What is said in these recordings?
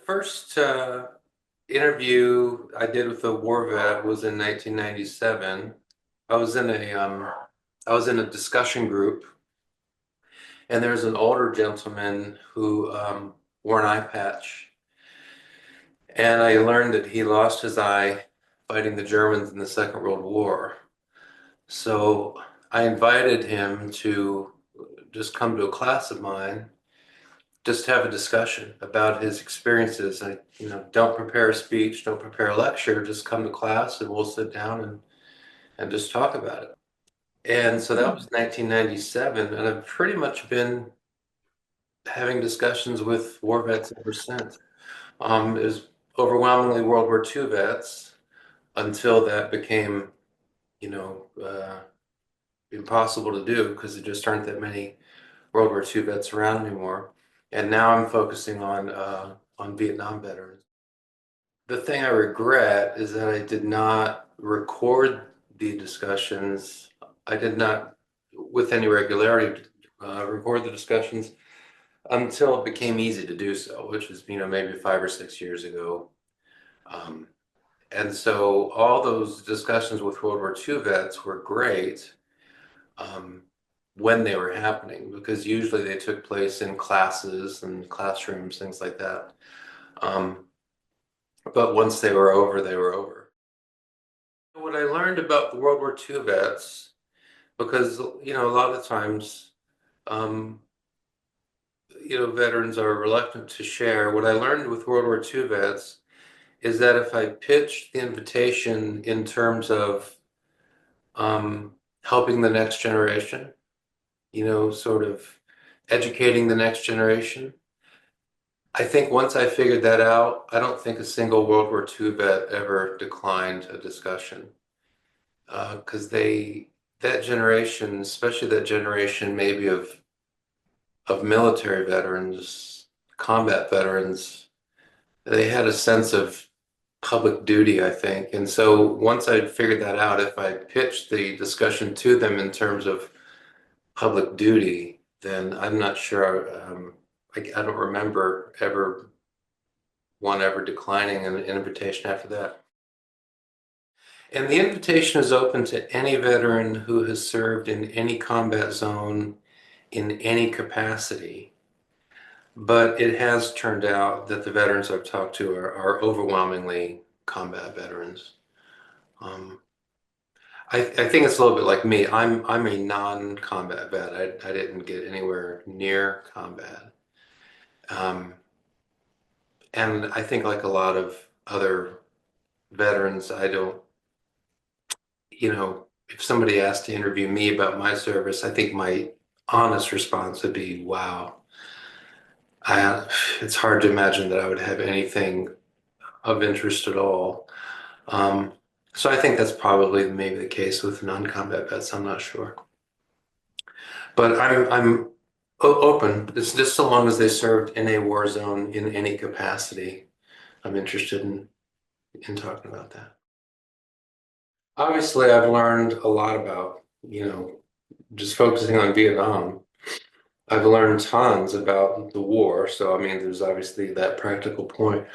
first interview I did with a war vet was in 1997. I was in a discussion group, and there's an older gentleman who wore an eye patch, and I learned that he lost his eye fighting the Germans in the Second World War. So I invited him to just come to a class of mine, just have a discussion about his experiences. Don't prepare a speech, don't prepare a lecture, just come to class and we'll sit down and just talk about it. And so that Hmm. was 1997, and I've pretty much been having discussions with war vets ever since. It was overwhelmingly World War II vets until that became, you know, uh, impossible to do because there just aren't that many World War II vets around anymore. And now I'm focusing on Vietnam veterans. The thing I regret is that I did not record the discussions. I did not, with any regularity, record the discussions until it became easy to do so, which was, maybe 5 or 6 years ago. Um, and so all those discussions with World War II vets were great um, when they were happening, because usually they took place in classes and classrooms, things like that. Um, but once they were over, they were over. What I learned about the World War II vets, because a lot of times, um, veterans are reluctant to share. What I learned with World War II vets is that if I pitched the invitation in terms of helping the next generation, sort of educating the next generation, I think once I figured that out, I don't think a single World War II vet ever declined a discussion. Because that generation, especially that generation maybe of military veterans, combat veterans, they had a sense of public duty, I think. And so once I figured that out, if I pitched the discussion to them in terms of public duty, then I'm not sure. I don't remember one ever declining an invitation after that. And the invitation is open to any veteran who has served in any combat zone in any capacity. But it has turned out that the veterans I've talked to are overwhelmingly combat veterans. Um, I think it's a little bit like me. I'm a non-combat vet. I didn't get anywhere near combat. Um, and I think like a lot of other veterans, I don't, if somebody asked to interview me about my service, I think my honest response would be, wow. I, it's hard to imagine that I would have anything of interest at all. Um, so I think that's probably maybe the case with non-combat vets. I'm not sure, but I'm open. It's just so long as they served in a war zone in any capacity. I'm interested in talking about that. Obviously, I've learned a lot about, just focusing on Vietnam. I've learned tons about the war. So, I mean, there's obviously that practical point.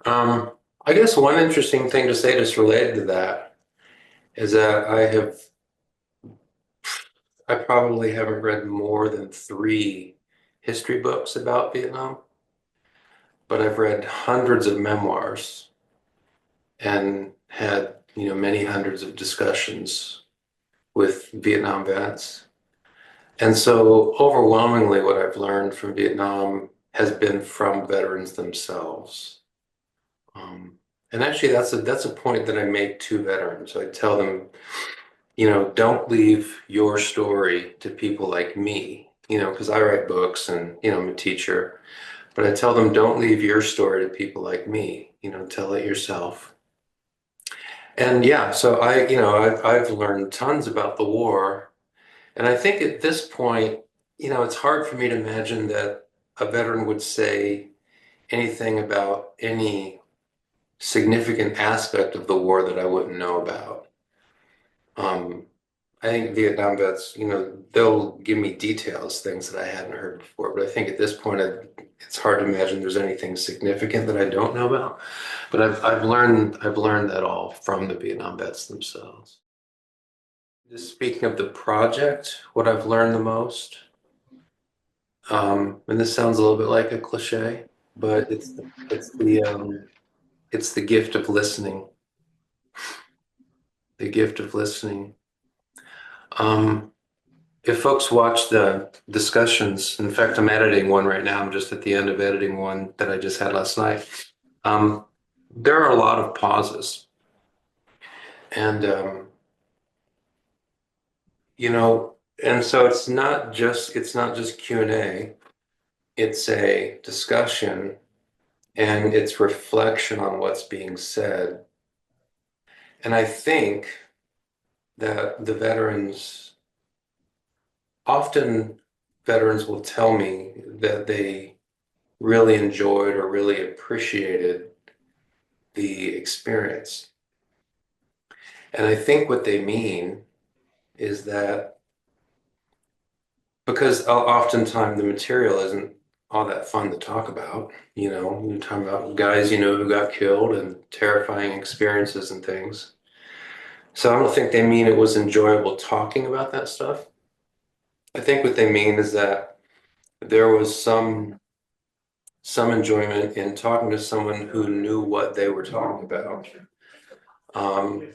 Um, I guess one interesting thing to say just related to that is that I probably haven't read more than three history books about Vietnam, but I've read hundreds of memoirs and had, many hundreds of discussions with Vietnam vets. And so overwhelmingly what I've learned from Vietnam has been from veterans themselves. Um, and actually that's a point that I make to veterans. I tell them, don't leave your story to people like me, because I write books and, I'm a teacher, but I tell them, don't leave your story to people like me, tell it yourself. And yeah, so I've learned tons about the war. And I think at this point, it's hard for me to imagine that a veteran would say anything about any significant aspect of the war that I wouldn't know about. Um, I think Vietnam vets, they'll give me details, things that I hadn't heard before. But I think at this point, it's hard to imagine there's anything significant that I don't know about. But I've learned that all from the Vietnam vets themselves. Just speaking of the project, what I've learned the most, and this sounds a little bit like a cliche, but it's the gift of listening. The gift of listening. Um, If folks watch the discussions, in fact, I'm editing one right now. I'm just at the end of editing one that I just had last night. Um, there are a lot of pauses, and you know, and so it's not just Q&A. It's a discussion, and it's reflection on what's being said. And I think that often veterans will tell me that they really enjoyed or really appreciated the experience. And I think what they mean is that because oftentimes the material isn't all that fun to talk about, you're talking about guys, who got killed and terrifying experiences and things. So I don't think they mean it was enjoyable talking about that stuff. I think what they mean is that there was some enjoyment in talking to someone who knew what they were talking about. Um,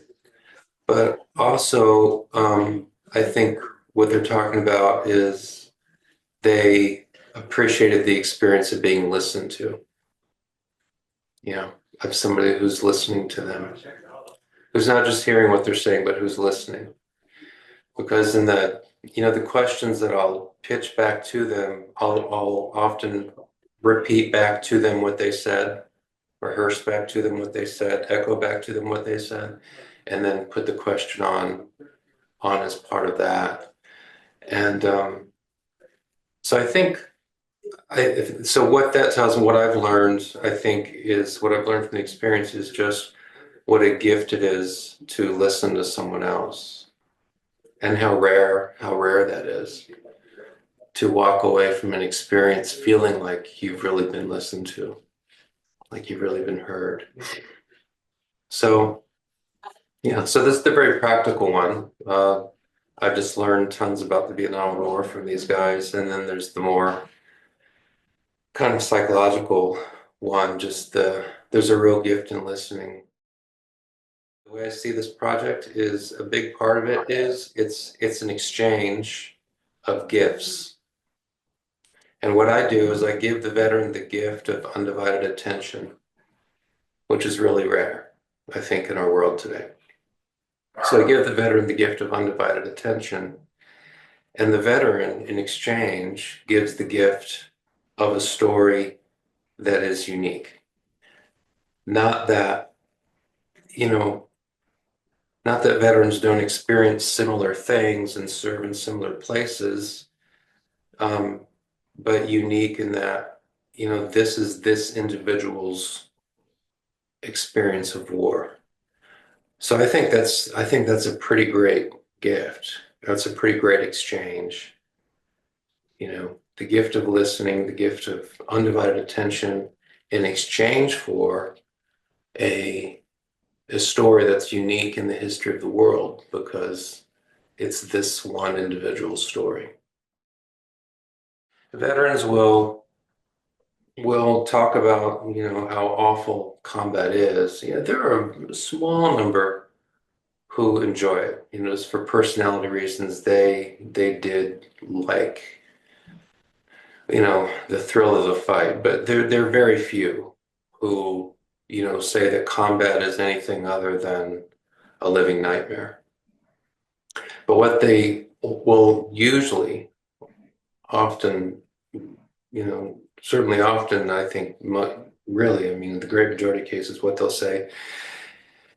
But also, I think what they're talking about is they appreciated the experience of being listened to, you know, of somebody who's listening to them, who's not just hearing what they're saying, but who's listening. Because in the questions that I'll pitch back to them, I'll often repeat back to them what they said, rehearse back to them what they said, echo back to them what they said, and then put the question on as part of that. And so I think so what that tells me, what I've learned, I think, is what I've learned from the experience is just what a gift it is to listen to someone else and how rare that is to walk away from an experience feeling like you've really been listened to, like you've really been heard. So yeah, so this is the very practical one. I've just learned tons about the Vietnam War from these guys, and then there's the more kind of psychological one, there's a real gift in listening. The way I see this project is a big part of it is it's an exchange of gifts. And what I do is I give the veteran the gift of undivided attention, which is really rare, I think, in our world today. So I give the veteran the gift of undivided attention, and the veteran, in exchange, gives the gift of a story that is unique. Not that, you know, not that veterans don't experience similar things and serve in similar places, um, but unique in that, this is this individual's experience of war. So I think that's a pretty great gift. That's a pretty great exchange. The gift of listening, the gift of undivided attention in exchange for a a story that's unique in the history of the world because it's this one individual story. Veterans will talk about, how awful combat is. Yeah, there are a small number who enjoy it. Just for personality reasons, they did like, the thrill of the fight, but there are very few who, say that combat is anything other than a living nightmare. But what they will usually, often, certainly often, I think, really, I mean, the great majority of cases, what they'll say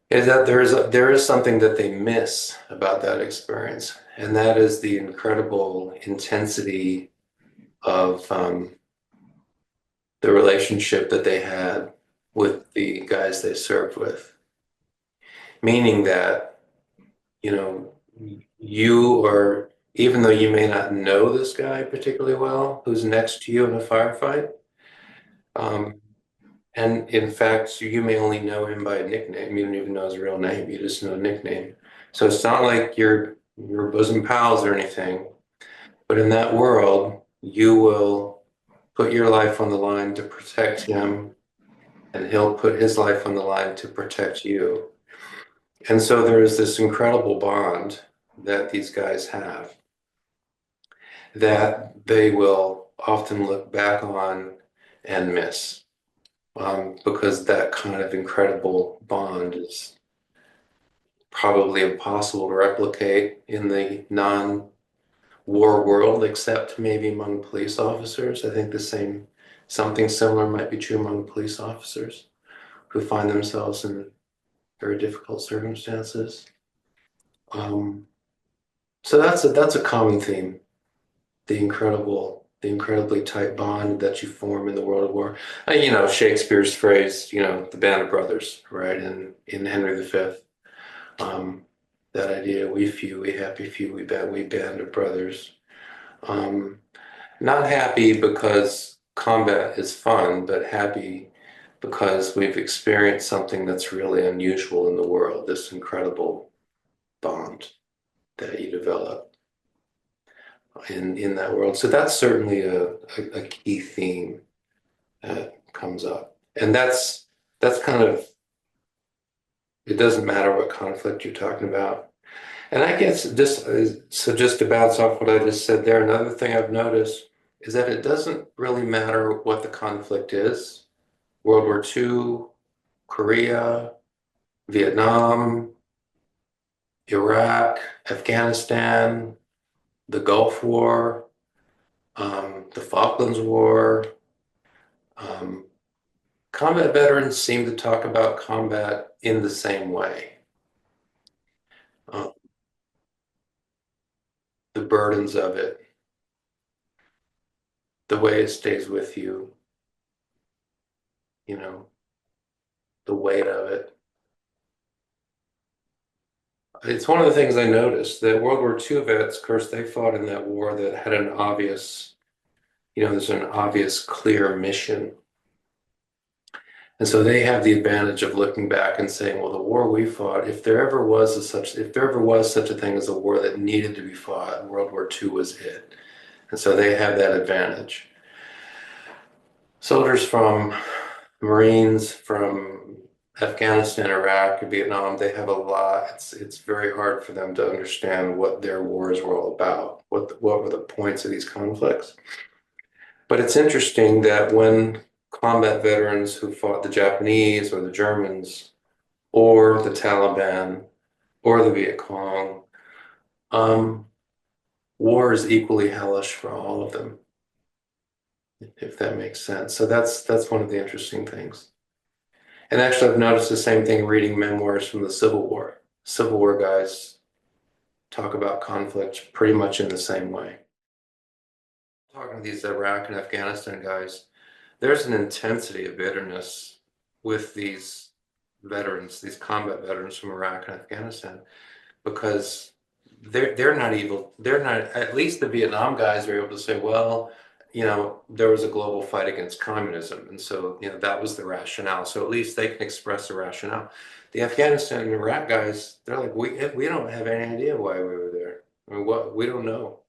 is that there is something that they miss about that experience, and that is the incredible intensity of the relationship that they had with the guys they served with. Meaning that, you know, you are, even though you may not know this guy particularly well, who's next to you in a firefight, um, and in fact, you may only know him by a nickname. You don't even know his real name. You just know a nickname. So it's not like you're bosom pals or anything. But in that world, you will put your life on the line to protect him, and he'll put his life on the line to protect you. And so there is this incredible bond that these guys have that they will often look back on and miss, because that kind of incredible bond is probably impossible to replicate in the non-war world, except maybe among police officers. I think the same, something similar might be true among police officers who find themselves in very difficult circumstances. Um, so that's a common theme, the incredibly tight bond that you form in the world of war. Shakespeare's phrase, the band of brothers, right? In Henry V, um, that idea, we few, we happy few, we band of brothers. Um, Not happy because combat is fun, but happy because we've experienced something that's really unusual in the world, this incredible bond that you develop in that world. So that's certainly a key theme that comes up. And that's kind of, it doesn't matter what conflict you're talking about. And I guess just to bounce off what I just said there, another thing I've noticed is that it doesn't really matter what the conflict is. World War II, Korea, Vietnam, Iraq, Afghanistan, the Gulf War, the Falklands War. Um, Combat veterans seem to talk about combat in the same way. Uh, the burdens of it, the way it stays with you, you know, the weight of it. It's one of the things I noticed that World War II vets, of course, they fought in that war that had an obvious, there's an obvious, clear mission. And so they have the advantage of looking back and saying, well, the war we fought, if there ever was such a thing as a war that needed to be fought, World War II was it. And so they have that advantage. Soldiers from Marines from Afghanistan, Iraq, Vietnam, they have a lot. It's very hard for them to understand what their wars were all about, what were the points of these conflicts. But it's interesting that when combat veterans who fought the Japanese or the Germans or the Taliban or the Viet Cong, um, war is equally hellish for all of them, if that makes sense. So that's one of the interesting things. And actually, I've noticed the same thing reading memoirs from the Civil War. Civil War guys talk about conflict pretty much in the same way. Talking to these Iraq and Afghanistan guys, there's an intensity of bitterness with these veterans, these combat veterans from Iraq and Afghanistan, because they're not evil. They're not, at least the Vietnam guys are able to say, well, there was a global fight against communism. And so, that was the rationale. So at least they can express the rationale. The Afghanistan and Iraq guys, they're like, we don't have any idea why we were there. I mean, we don't know.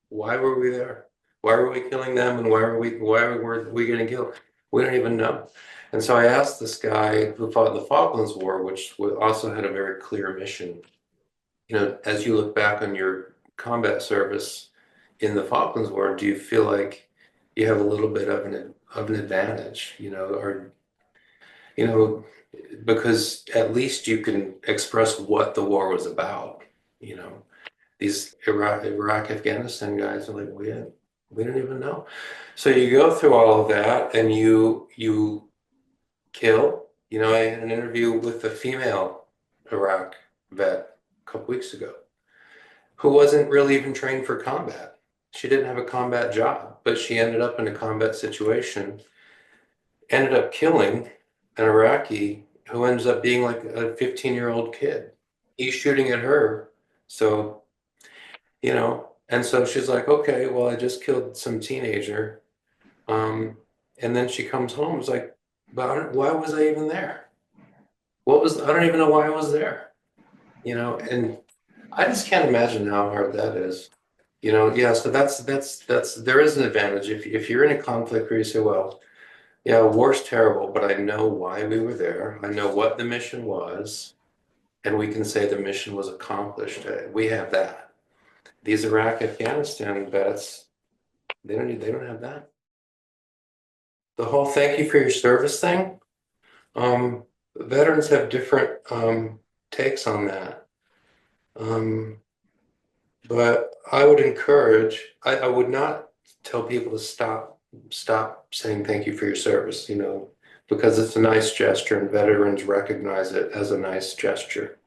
Why were we there? Why were we killing them? And why were we getting killed? We don't even know. And so I asked this guy who fought in the Falklands War, which also had a very clear mission. As you look back on your combat service in the Falklands War, do you feel like you have a little bit of an advantage, or you know, because at least you can express what the war was about, you know. These Iraq, Afghanistan guys are like, we don't even know. So you go through all of that and you kill. I had an interview with a female Iraq vet a couple weeks ago who wasn't really even trained for combat. She didn't have a combat job, but she ended up in a combat situation, ended up killing an Iraqi who ends up being like a 15-year-old kid. He's shooting at her. So you know. And so she's like, okay, well, I just killed some teenager. Um, and then she comes home, was like, but why was I even there? I don't even know why I was there, you know, and I just can't imagine how hard that is. You know, yeah, so there is an advantage if you're in a conflict where you say, well, yeah, war's terrible, but I know why we were there. I know what the mission was, and we can say the mission was accomplished. We have that. These Iraq, Afghanistan vets, they don't have that. The whole thank you for your service thing, veterans have different takes on that. Um, but I would encourage, I would not tell people to stop saying thank you for your service, you know, because it's a nice gesture and veterans recognize it as a nice gesture.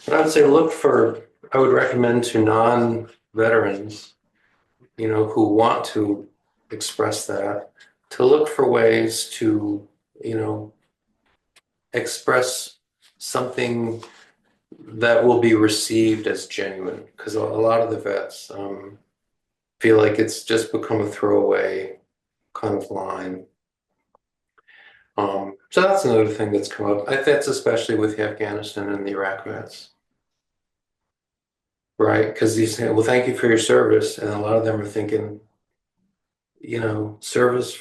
But I would say I would recommend to non-veterans, you know, who want to express that, to look for ways to, you know, express something that will be received as genuine. Because a lot of the vets feel like it's just become a throwaway kind of line. So that's another thing that's come up. That's especially with the Afghanistan and the Iraq vets, right? Because these say, well, thank you for your service. And a lot of them are thinking, you know, service,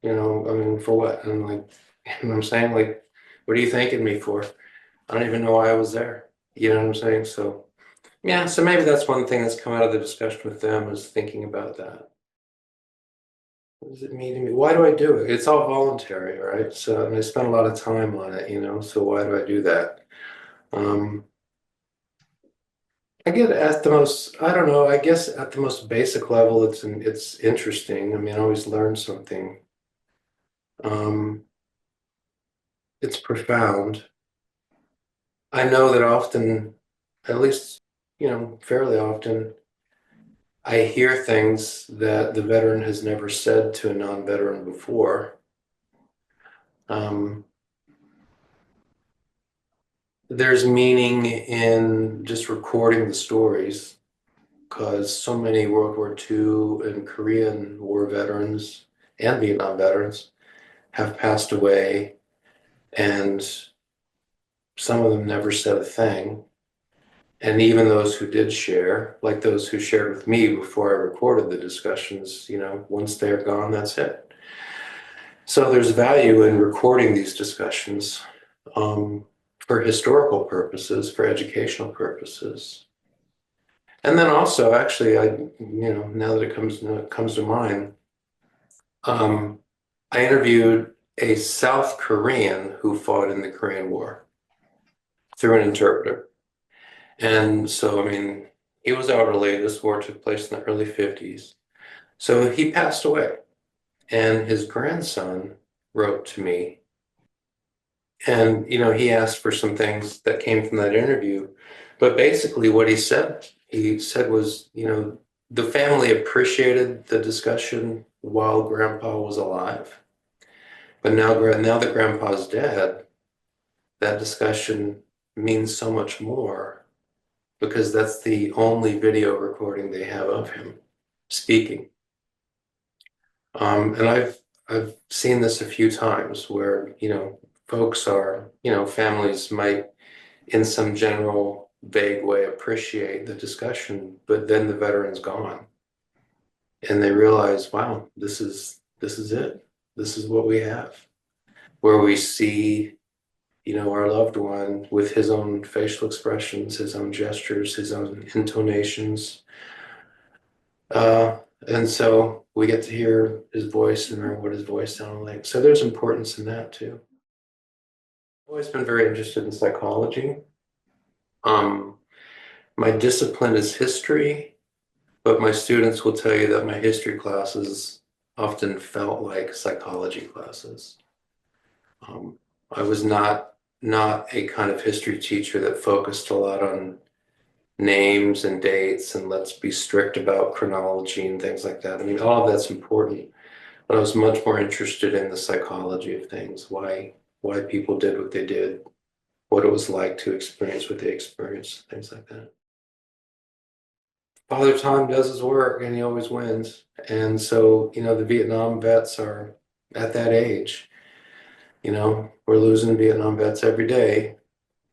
you know, I mean, for what? And I'm like, you know what I'm saying? Like, what are you thanking me for? I don't even know why I was there. You know what I'm saying? So, yeah, so maybe that's one thing that's come out of the discussion with them is thinking about that. What does it mean to me? Why do I do it? It's all voluntary, right? So, and I spend a lot of time on it, you know, so why do I do that? Um, I get at the most, I don't know, I guess at the most basic level, it's interesting. I mean, I always learn something. Um, it's profound. I know that often, at least, you know, fairly often, I hear things that the veteran has never said to a non-veteran before. Um, there's meaning in just recording the stories because so many World War II and Korean War veterans and Vietnam veterans have passed away, and some of them never said a thing. And even those who did share, like those who shared with me before I recorded the discussions, you know, once they're gone, that's it. So there's value in recording these discussions for historical purposes, for educational purposes. And then also, actually, you know, now that it comes to mind, um, I interviewed a South Korean who fought in the Korean War through an interpreter. And so, I mean, he was elderly. This war took place in the early 50s. So he passed away. And his grandson wrote to me. And, you know, he asked for some things that came from that interview. But basically, what he said was, you know, the family appreciated the discussion while Grandpa was alive. But now that Grandpa's dead, that discussion means so much more because that's the only video recording they have of him speaking. And I've seen this a few times where, you know, families might in some general vague way appreciate the discussion, but then the veteran's gone and they realize, wow, this is it. This is what we have. Where we see, you know, our loved one with his own facial expressions, his own gestures, his own intonations. And so we get to hear his voice and remember what his voice sounded like. So there's importance in that too. I've always been very interested in psychology. Um, my discipline is history, but my students will tell you that my history classes often felt like psychology classes. Um, I was not a kind of history teacher that focused a lot on names and dates and let's be strict about chronology and things like that. I mean, all of that's important, but I was much more interested in the psychology of things, why people did what they did, what it was like to experience what they experienced, things like that. Father Time does his work and he always wins. And so, the Vietnam vets are at that age. We're losing Vietnam vets every day.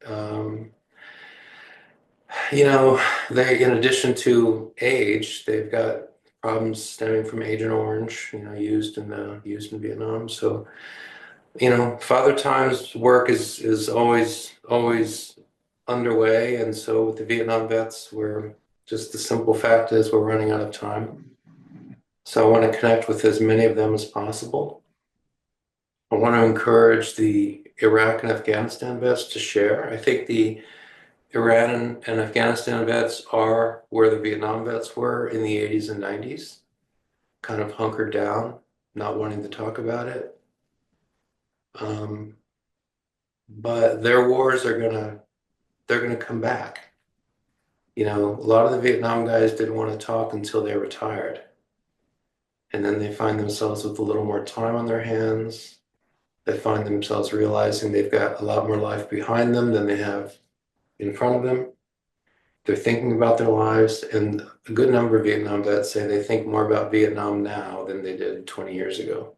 Um, you know, in addition to age, they've got problems stemming from Agent Orange, used in Vietnam. So, Father Time's work is always underway, and so with the Vietnam vets, we're just the simple fact is we're running out of time. So I want to connect with as many of them as possible. I want to encourage the Iraq and Afghanistan vets to share. I think the Iran and Afghanistan vets are where the Vietnam vets were in the 80s and 90s, kind of hunkered down, not wanting to talk about it. Um, but their wars they're gonna come back. A lot of the Vietnam guys didn't want to talk until they retired. And then they find themselves with a little more time on their hands. They find themselves realizing they've got a lot more life behind them than they have in front of them. They're thinking about their lives, and a good number of Vietnam vets say they think more about Vietnam now than they did 20 years ago.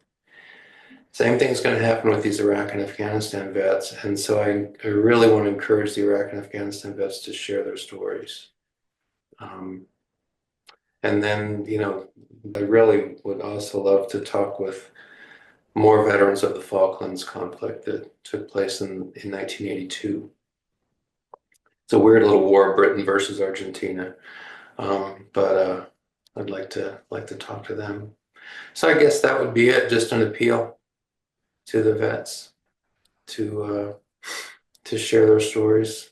Same thing's going to happen with these Iraq and Afghanistan vets, and so I really want to encourage the Iraq and Afghanistan vets to share their stories. Um, and then, I really would also love to talk with more veterans of the Falklands conflict that took place in 1982. It's a weird little war, Britain versus Argentina. But I'd like to talk to them. So I guess that would be it. Just an appeal to the vets to to share their stories.